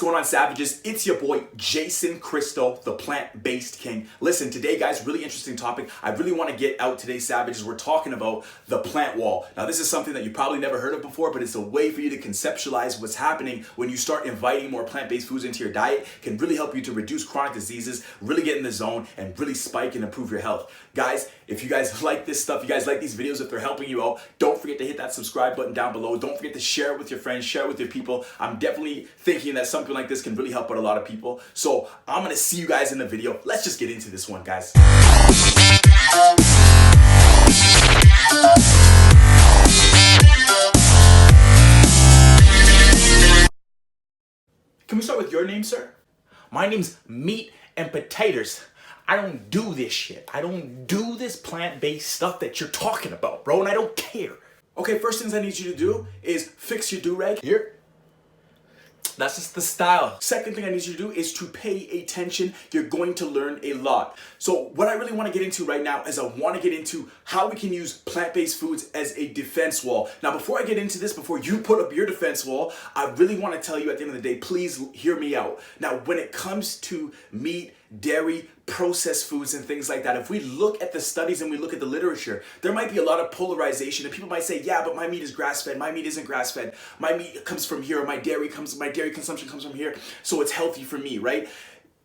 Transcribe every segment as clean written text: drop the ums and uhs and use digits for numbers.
going on, savages? It's your boy Jason Cristo, the plant-based king. Listen, today, guys, really interesting topic. I really want to get out today, savages. We're talking about the plant wall. Now, this is something that you probably never heard of before, but it's a way for you to conceptualize what's happening when you start inviting more plant-based foods into your diet. Can really help you to reduce chronic diseases, really get in the zone, and really spike and improve your health. Guys, if you guys like this stuff, you guys like these videos, if they're helping you out, don't forget to hit that subscribe button down below. Don't forget to share it with your friends, share it with your people. I'm definitely thinking that something like this can really help out a lot of people. So I'm gonna see you guys in the video. Let's just get into this one, guys. Can we start with your name, sir? My name's Meat and Potatoes. I don't do this shit. I don't do this plant-based stuff that you're talking about, bro, and I don't care. Okay, first things I need you to do is fix your do-rag here. That's just the style. Second thing I need you to do is to pay attention. You're going to learn a lot. So what I really want to get into right now is I want to get into how we can use plant-based foods as a defense wall. Now, before I get into this, before you put up your defense wall, I really want to tell you at the end of the day, please hear me out. Now, when it comes to meat, dairy, processed foods and things like that, if we look at the studies and we look at the literature, there might be a lot of polarization, and people might say, yeah, but my meat is grass-fed, my meat isn't grass-fed, my meat comes from here, my dairy consumption comes from here, so it's healthy for me, right?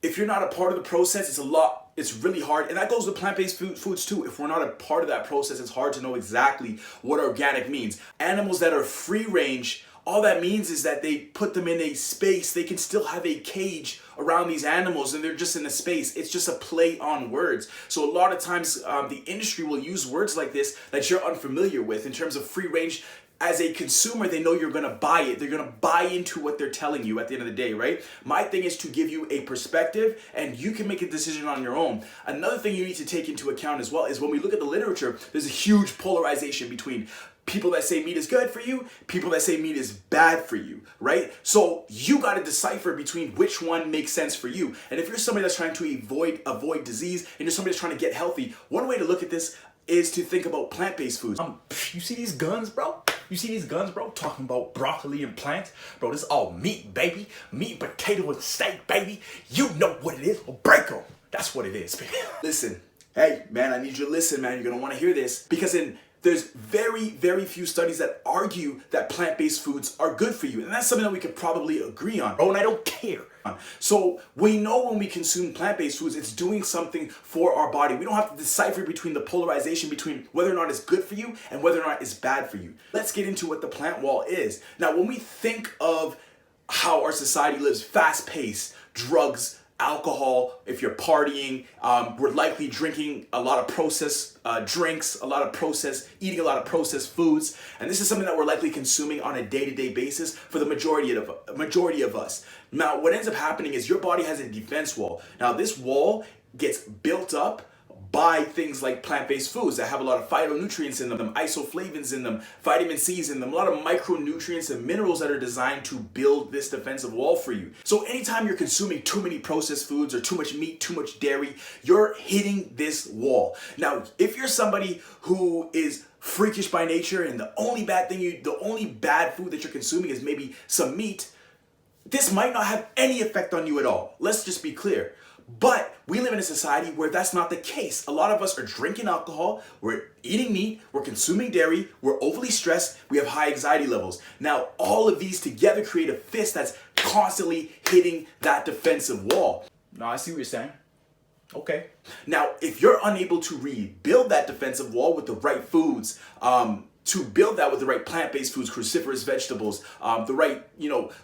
If you're not a part of the process, it's really hard, and that goes with plant-based foods too. If we're not a part of that process, it's hard to know exactly what organic means. Animals that are free range, all that means is that they put them in a space. They can still have a cage around these animals and they're just in a space. It's just a play on words. So a lot of times the industry will use words like this that you're unfamiliar with in terms of free range. As a consumer, they know you're gonna buy it. They're gonna buy into what they're telling you at the end of the day, right? My thing is to give you a perspective and you can make a decision on your own. Another thing you need to take into account as well is when we look at the literature, there's a huge polarization between people that say meat is good for you, people that say meat is bad for you, right? So you got to decipher between which one makes sense for you. And if you're somebody that's trying to avoid disease and you're somebody that's trying to get healthy, one way to look at this is to think about plant-based foods. You see these guns, bro? You see these guns, bro? Talking about broccoli and plants? Bro, this is all meat, baby. Meat, potato, and steak, baby. You know what it is. Well, break them. That's what it is, baby. Listen. Hey, man, I need you to listen, man. You're going to want to hear this. Because there's very, very few studies that argue that plant-based foods are good for you. And that's something that we could probably agree on. Bro, and I don't care. So we know when we consume plant-based foods, it's doing something for our body. We don't have to decipher between the polarization between whether or not it's good for you and whether or not it's bad for you. Let's get into what the plant wall is. Now, when we think of how our society lives, fast-paced, drugs, alcohol, if you're partying, we're likely drinking a lot of processed drinks, eating a lot of processed foods, and this is something that we're likely consuming on a day-to-day basis for the majority of us. Now, what ends up happening is your body has a defense wall. Now, this wall gets built up by things like plant-based foods that have a lot of phytonutrients in them, isoflavones in them, vitamin C's in them, a lot of micronutrients and minerals that are designed to build this defensive wall for you. So anytime you're consuming too many processed foods or too much meat, too much dairy, you're hitting this wall. Now, if you're somebody who is freakish by nature and the only bad food that you're consuming is maybe some meat, this might not have any effect on you at all. Let's just be clear. But we live in a society where that's not the case. A lot of us are drinking alcohol, we're eating meat, we're consuming dairy, we're overly stressed, we have high anxiety levels. Now, all of these together create a fist that's constantly hitting that defensive wall. Now, I see what you're saying. Okay. Now, if you're unable to rebuild that defensive wall with the right foods, to build that with the right plant-based foods, cruciferous vegetables, the right,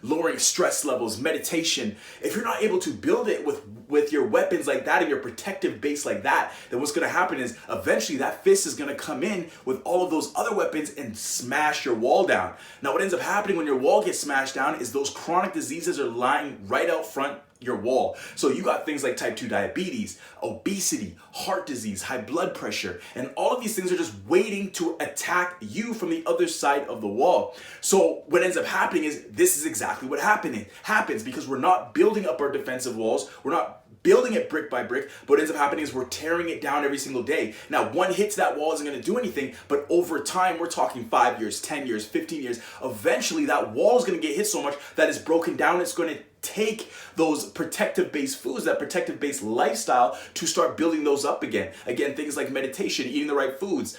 lowering stress levels, meditation. If you're not able to build it with your weapons like that and your protective base like that, then what's going to happen is eventually that fist is going to come in with all of those other weapons and smash your wall down. Now, what ends up happening when your wall gets smashed down is those chronic diseases are lying right out front your wall. So you got things like type 2 diabetes, obesity, heart disease, high blood pressure, and all of these things are just waiting to attack you from the other side of the wall. So what ends up happening is this is exactly what happens because we're not building up our defensive walls. We're not building it brick by brick, but what ends up happening is we're tearing it down every single day. Now, one hit to that wall isn't going to do anything, but over time, we're talking 5 years, 10 years, 15 years, eventually that wall is going to get hit so much that it's broken down. It's going to take those protective-based foods, that protective-based lifestyle, to start building those up again. Again, things like meditation, eating the right foods,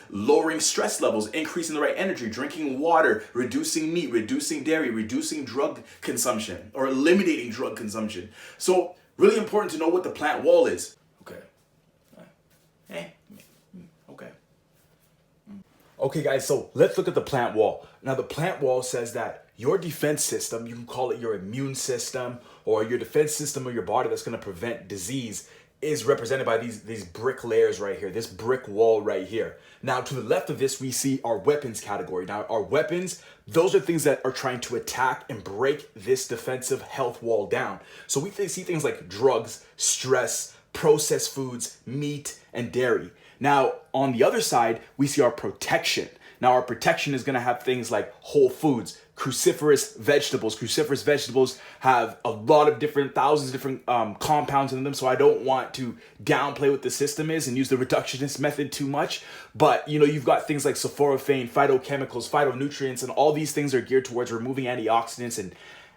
lowering stress levels, increasing the right energy, drinking water, reducing meat, reducing dairy, reducing drug consumption, or eliminating drug consumption. So really important to know what the plant wall is. Okay guys, so let's look at the plant wall. Now the plant wall says that your defense system, you can call it your immune system or your defense system of your body that's going to prevent disease, is represented by these brick layers right here, this brick wall right here. Now to the left of this, we see our weapons category. Now our weapons, those are things that are trying to attack and break this defensive health wall down. So we see things like drugs, stress, processed foods, meat, and dairy. Now, on the other side, we see our protection. Now, our protection is going to have things like whole foods, cruciferous vegetables. Cruciferous vegetables have a lot of thousands of different compounds in them, so I don't want to downplay what the system is and use the reductionist method too much. But, you've got things like sulforaphane, phytochemicals, phytonutrients, and all these things are geared towards removing antioxidants,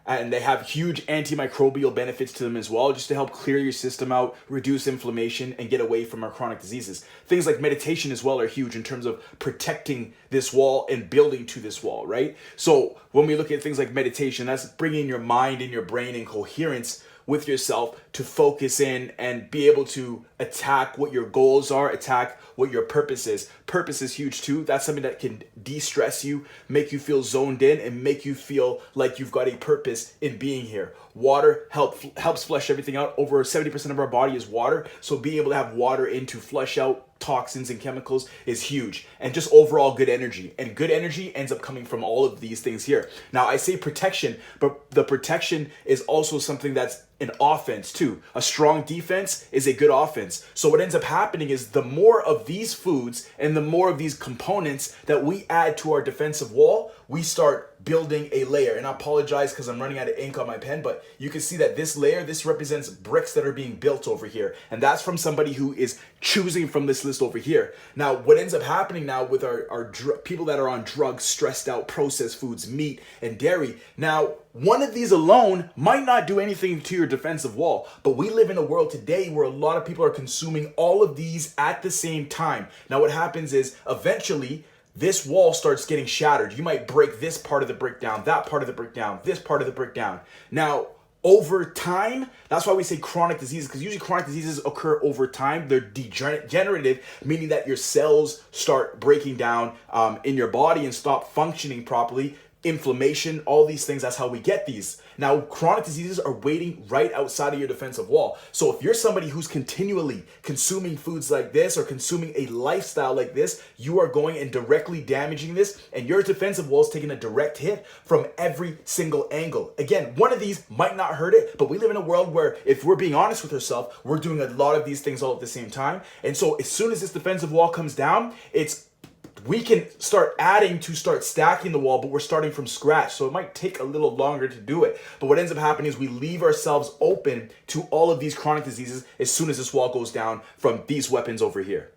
and they have huge antimicrobial benefits to them as well, just to help clear your system out, reduce inflammation, and get away from our chronic diseases. Things like meditation as well are huge in terms of protecting this wall and building to this wall, right? So when we look at things like meditation, that's bringing your mind and your brain in coherence with yourself to focus in and be able to attack what your goals are, attack what your purpose is. Purpose is huge too. That's something that can de-stress you, make you feel zoned in, and make you feel like you've got a purpose in being here. Water helps flush everything out. Over 70% of our body is water, so being able to have water in to flush out toxins and chemicals is huge. And just overall good energy. And good energy ends up coming from all of these things here. Now I say protection, but the protection is also something that's an offense too. A strong defense is a good offense. So what ends up happening is the more of these foods and the more of these components that we add to our defensive wall, we start building a layer. And I apologize because I'm running out of ink on my pen, but you can see that this layer, this represents bricks that are being built over here. And that's from somebody who is choosing from this list over here. Now, what ends up happening now with our people that are on drugs, stressed out, processed foods, meat, and dairy. Now, one of these alone might not do anything to your defensive wall, but we live in a world today where a lot of people are consuming all of these at the same time. Now, what happens is eventually this wall starts getting shattered. You might break this part of the brick down, that part of the brick down, this part of the brick down. Now, over time, that's why we say chronic diseases, because usually chronic diseases occur over time. They're degenerative, meaning that your cells start breaking down in your body and stop functioning properly. Inflammation, all these things, that's how we get these. Now, chronic diseases are waiting right outside of your defensive wall. So if you're somebody who's continually consuming foods like this or consuming a lifestyle like this, you are going and directly damaging this, and your defensive wall is taking a direct hit from every single angle. Again, one of these might not hurt it, but we live in a world where, if we're being honest with ourselves, we're doing a lot of these things all at the same time. And so as soon as this defensive wall comes down, we can start adding to start stacking the wall, but we're starting from scratch. So it might take a little longer to do it. But what ends up happening is we leave ourselves open to all of these chronic diseases as soon as this wall goes down from these weapons over here.